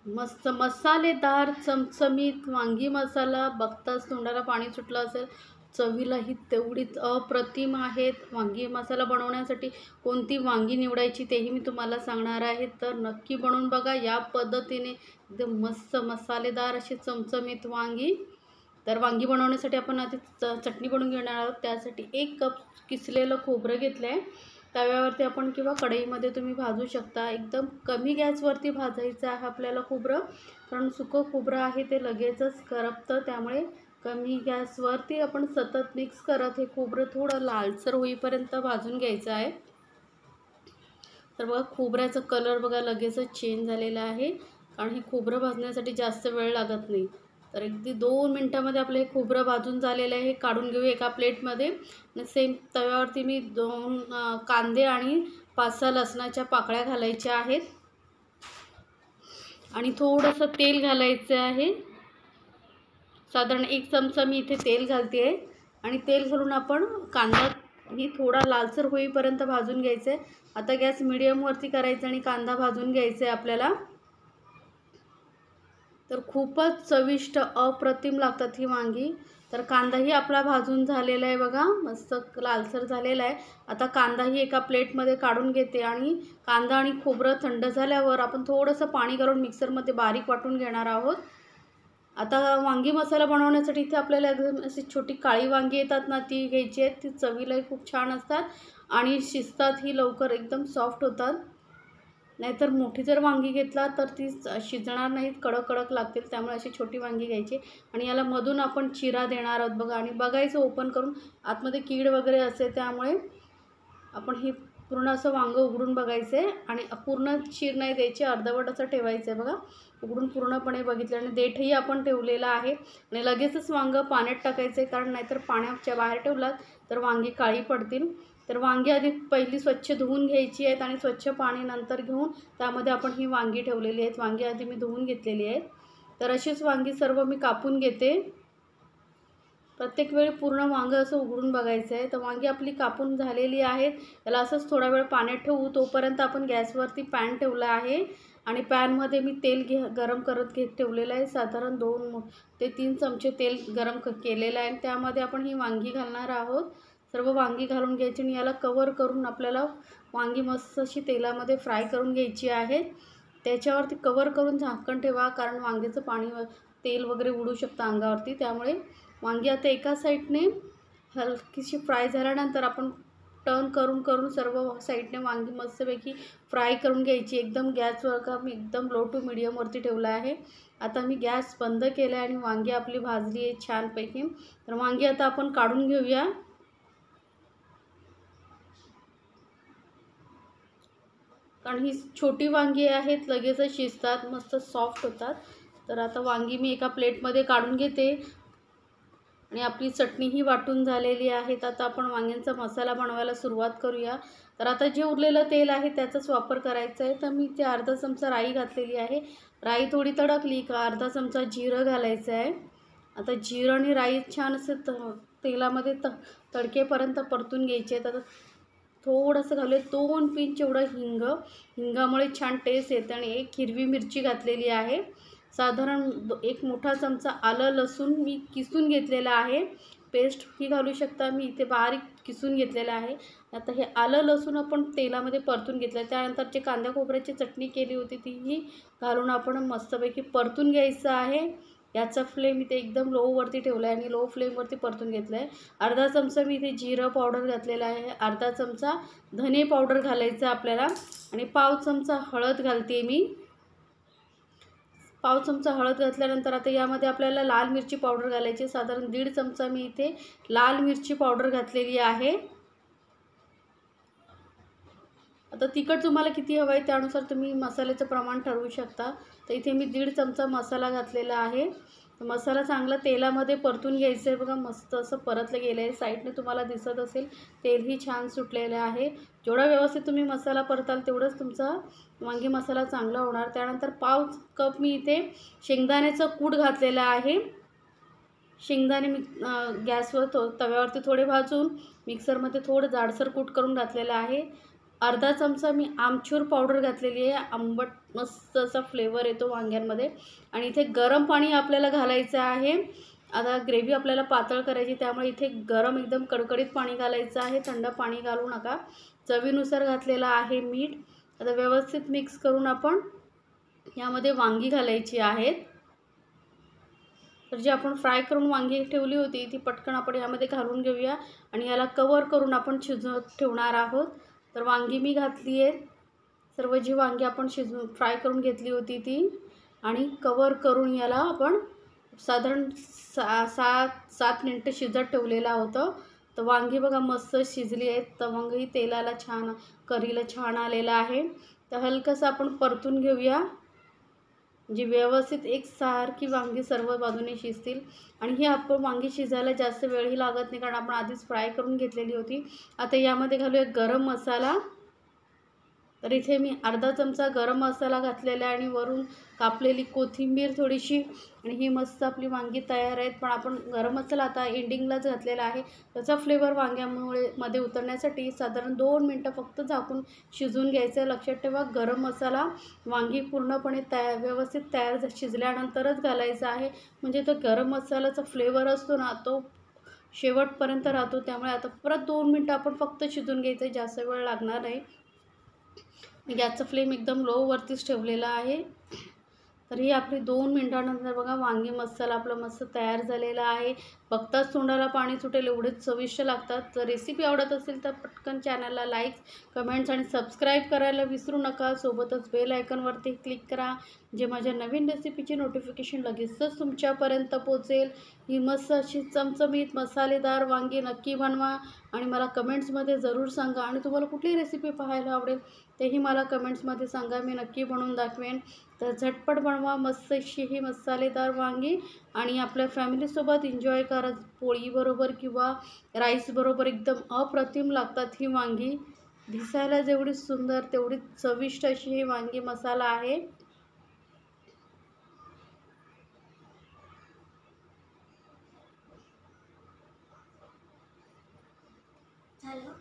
मस्त मसालेदार चमचमीत वांगी मसाला बघताच तोंडाला पाणी सुटलं असेल. चवीलाही तेवढीच अप्रतिम आहेत. वांगी मसाला बनवण्यासाठी कोणती वांगी निवडायची तेही मी तुम्हाला सांगणार आहे, तर नक्की बनवून बघा या पद्धतीने. एकदम मस्त मसालेदार अशी चमचमीत वांगी. तर वांगी बनवण्यासाठी आपण आधी चटणी बनवून घेणार आहोत. त्यासाठी 1 कप किसलेलं खोबरं घेतलं आहे. तव्यावरती आपण किंवा कढईमध्ये तुम्ही भाजू शकता. एकदम कमी गॅसवरती भाजायचं आहे आपल्याला खोबरं, कारण सुकं खोबरं आहे ते लगेचच करपतं. त्यामुळे कमी गॅसवरती आपण सतत मिक्स करत हे खोबरं थोडं लालसर होईपर्यंत भाजून घ्यायचं आहे. तर बघा खोबऱ्याचा कलर बघा लगेचच चेंज झालेला आहे, कारण हे खोबरं भाजण्यासाठी जास्त वेळ लागत नाही. तर अगदी 2 मिनटामध्ये आपलं हे खोबरं भाजून झालेलं आहे. हे काढून घेऊ एका प्लेटमध्ये. आणि सेम तव्यावरती मी 2 कांदे आणि 5-6 लसणाच्या पाकळ्या घालायच्या आहेत आणि थोडंसं तेल घालायचं आहे. साधारण 1 चमचा मी इथे तेल घालते आहे आणि तेल घालून आपण कांदा ही थोडा लालसर होईपर्यंत भाजून घ्यायचं आहे. आता गॅस मिडियमवरती करायचा आणि कांदा भाजून घ्यायचा आहे आपल्याला. तर खूपच चविष्ट अप्रतिम लागतात ही वांगी. तर कांदाही आपला भाजून झालेला आहे बघा, मस्त लालसर झालेला आहे. आता कांदाही एका प्लेटमध्ये काढून घेते आणि कांदा आणि खोबरं थंड झाल्यावर आपण थोडंसं पाणी घालून मिक्सरमध्ये बारीक वाटून घेणार आहोत. आता वांगी मसाला बनवण्यासाठी इथे आपल्याला एकदम अशी छोटी काळी वांगी येतात ना, ती घ्यायची आहेत. ती चवीलाही खूप छान असतात आणि शिजतातही लवकर, एकदम सॉफ्ट होतात. नाहीतर मोठी जर वांगी घेतला तर ती शिजणार नाहीत, कडक कडक लागतील. त्यामुळे अशी छोटी वांगी घ्यायची आणि याला मधून आपण चिरा देणार आहोत बघा. आणि बघायचं ओपन करून, आतमध्ये कीड वगैरे असते, त्यामुळे आपण हे पूर्ण असं वांगं उघडून बघायचं आहे आणि पूर्ण चीर नाही द्यायची, अर्धवट असं ठेवायचं आहे बघा. उघडून पूर्णपणे बघितलं आणि देठही आपण ठेवलेला आहे आणि लगेचच वांगं पाण्यात टाकायचं आहे, कारण नाहीतर पाण्याच्या बाहेर ठेवलात तर वांगी काळी पडतील. तर वांगी आधी पहिली स्वच्छ धुवून घ्यायची आहेत आणि स्वच्छ पाणी नंतर घेऊन त्यामध्ये आपण ही वांगी ठेवलेली आहेत. वांगी आधी मी धुवून घेतलेली आहेत. तर अशीच वांगी सर्व मी कापून घेते. प्रत्येक वेळी पूर्ण वांगं असं उघडून बघायचं आहे. तर वांगी आपली कापून झालेली आहेत. त्याला असंच थोडा वेळ पाण्यात ठेवू. तोपर्यंत आपण गॅसवरती पॅन ठेवला आहे आणि पॅनमध्ये मी तेल गरम करत ठेवलेलं आहे. साधारण 2 ते 3 चमचे तेल गरम केलेलं आहे. त्यामध्ये आपण ही वांगी घालणार आहोत. सर्व वांगी घालून घ्यायची आणि याला कवर करून आपल्याला वांगी मस्त अशी तेलामध्ये फ्राय करून घ्यायची आहे. त्याच्यावरती कवर करून झाकण ठेवा, कारण वांग्याचं पाणी तेल वगैरे उडू शकतं अंगावरती. त्यामुळे वांगी आता एका साईडने हलकीशी फ्राय झाल्यानंतर आपण टर्न करून करून सर्व साईडने वांगी मस्तपैकी फ्राय करून घ्यायची. एकदम गॅसवर का मी एकदम लो टू मिडियमवरती ठेवला आहे. आता मी गॅस बंद केला आहे आणि वांगी आपली भाजली आहे छानपैकी. तर वांगी आता आपण काढून घेऊया. कारण ही छोटी वांगी आहेत, लगेचच शिजतात, मस्त सॉफ्ट होतात. तर आता वांगी मी एका प्लेटमध्ये काढून घेते आणि आपली चटणीही वाटून झालेली आहे. आता आपण वांग्यांचा मसाला बनवायला सुरुवात करूया. तर आता जे उरलेलं तेल आहे त्याचाच वापर करायचा आहे. तर मी ते अर्धा चमचा राई घातलेली आहे. राई थोडी तडकली का अर्धा चमचा जिरं घालायचं आहे. आता जिरं आणि राई छान असं तेलामध्ये तडकेपर्यंत परतून घ्यायचे आहेत. आता थोडंसं घालूया 2 पिंच एवढं हिंगामुळे छान टेस्ट येते. आणि 1 हिरवी मिरची घातलेली आहे. साधारण 1 मोठा चमचा आलं लसूण मी किसून घेतलेला आहे. पेस्ट ही घालू शकता, मी इथे बारीक किसून घेतलेलं आहे. आता हे आलं लसूण आपण तेलामध्ये परतून घेतलं. त्यानंतर जे कांदा खोबऱ्याची चटणी केली होती तीही घालून आपण मस्तपैकी परतून घ्यायचं आहे. याचा फ्लेम इथे एकदम लोवरती ठेवला आहे आणि लो फ्लेमवरती परतून घेतलं आहे. अर्धा चमचा मी इथे जिरं पावडर घातलेला आहे. अर्धा चमचा धने पावडर घालायचं आपल्याला आणि पाव चमचा हळद घालते मी. पाव चमचा हळद घातल्यानंतर आता यामध्ये आपल्याला लाल मिरची पावडर घालायची. साधारण 1.5 चमचा मी इथे लाल मिरची पावडर घातलेली आहे. आता तिखट तुम्हाला किती हवं आहे त्यानुसार तुम्ही मसाल्याचं प्रमाण ठरवू शकता. तर इथे मी 1.5 चमचा मसाला घातलेला आहे. मसाला चांगला तेलामध्ये परतून घ्यायचं आहे बघा. मस्त असं परतलं गेलं आहे. साईडने तुम्हाला दिसत असेल तेलही छान सुटलेलं आहे. जेवढा व्यवस्थित तुम्ही मसाला परताल तेवढंच तुमचा वांगी मसाला चांगला होणार. त्यानंतर पाव कप मी इथे शेंगदाण्याचं कूट घातलेलं आहे. शेंगदाणे मी गॅसवर तव्यावरती थोडे भाजून मिक्सरमध्ये थोडं जाडसर कूट करून घातलेलं आहे. अर्धा चमचा मी आमचूर पावडर घातलेली आहे. आंबट मस्त असा फ्लेवर येतो वांग्यांमध्ये. आणि इथे गरम पाणी आपल्याला घालायचं आहे. आता ग्रेव्ही आपल्याला पातळ करायची, त्यामुळे इथे गरम एकदम कडकडीत पाणी घालायचं आहे, थंड पाणी घालू नका. चवीनुसार घातलेलं आहे मीठ. आता व्यवस्थित मिक्स करून आपण यामध्ये वांगी घालायची आहेत. तर जी आपण फ्राय करून वांगी ठेवली होती ती पटकन आपण यामध्ये घालून घेऊया आणि याला कवर करून आपण शिजवत ठेवणार आहोत. तर वांगी मी घातली आहेत, सर्व जी वांगी आपण फ्राय करून घेतली होती ती, आणि कवर करून याला आपण साधारण 7 मिनटं शिजत ठेवलेलं होतं. तर वांगी बघा मस्त शिजली आहेत. तवंगही तेलाला छान, कढीला छान आलेलं आहे. तर हलकंसं आपण परतून घेऊया, जी व्यवस्थित एकसारखी वांगी सर्व बाजूने शिजतील. आणि ही आपण वांगी शिजायला जास्त वेळही लागत नाही, कारण आपण आधीच फ्राय करून घेतलेली होती. आता यामध्ये घालूया गरम मसाला. तर इथे मी अर्धा चमचा गरम मसाला घातलेला आहे आणि वरून कापलेली कोथिंबीर थोडीशी, आणि ही मस्त आपली वांगी तयार आहेत. पण आपण गरम मसाला आता एंडिंगलाच घातलेला आहे. त्याचा फ्लेवर मध्ये उतरण्यासाठी साधारण 2 मिनटं फक्त झाकून शिजवून घ्यायचं आहे. लक्षात ठेवा, गरम मसाला वांगी पूर्णपणे व्यवस्थित शिजल्यानंतरच घालायचा आहे. म्हणजे तो गरम मसाल्याचा फ्लेवर असतो ना, तो शेवटपर्यंत राहतो. त्यामुळे आता परत 2 मिनटं आपण फक्त शिजवून घ्यायचं आहे, जास्त वेळ लागणार नाही. गॅसचा फ्लेम एकदम लोवरतीच ठेवलेला आहे. तर ही आपली 2 मिनटानंतर बघा वांगी मसाला आपला मस्त तयार झालेला आहे. बघताच तोंडाला पाणी सुटेल एवढेच चविष्ट लागतात. तर रेसिपी आवडत असेल तर पटकन चॅनलला लाईक, कमेंट्स आणि सबस्क्राईब करायला विसरू नका. सोबतच बेल आयकॉनवरती क्लिक करा, जे माझ्या नवीन रेसिपीची नोटिफिकेशन लगेचच तुमच्यापर्यंत पोहोचेल. ही मस्त अशी चमचमीत मसालेदार वांगी नक्की बनवा आणि मला कमेंट्समध्ये जरूर सांगा. आणि तुम्हाला कुठली रेसिपी पाहायला आवडेल तेही मला कमेंट्समध्ये सांगा, मी नक्की बनवून दाखवेन. तर झटपट बनवा मस्त अशी ही मसालेदार वांगी आणि आपल्या फॅमिलीसोबत एन्जॉय करा. पोळीबरोबर किंवा राईसबरोबर एकदम अप्रतिम लागतात ही वांगी. दिसायला जेवढी सुंदर तेवढी चविष्ट अशी ही वांगी मसाला आहे. झालं.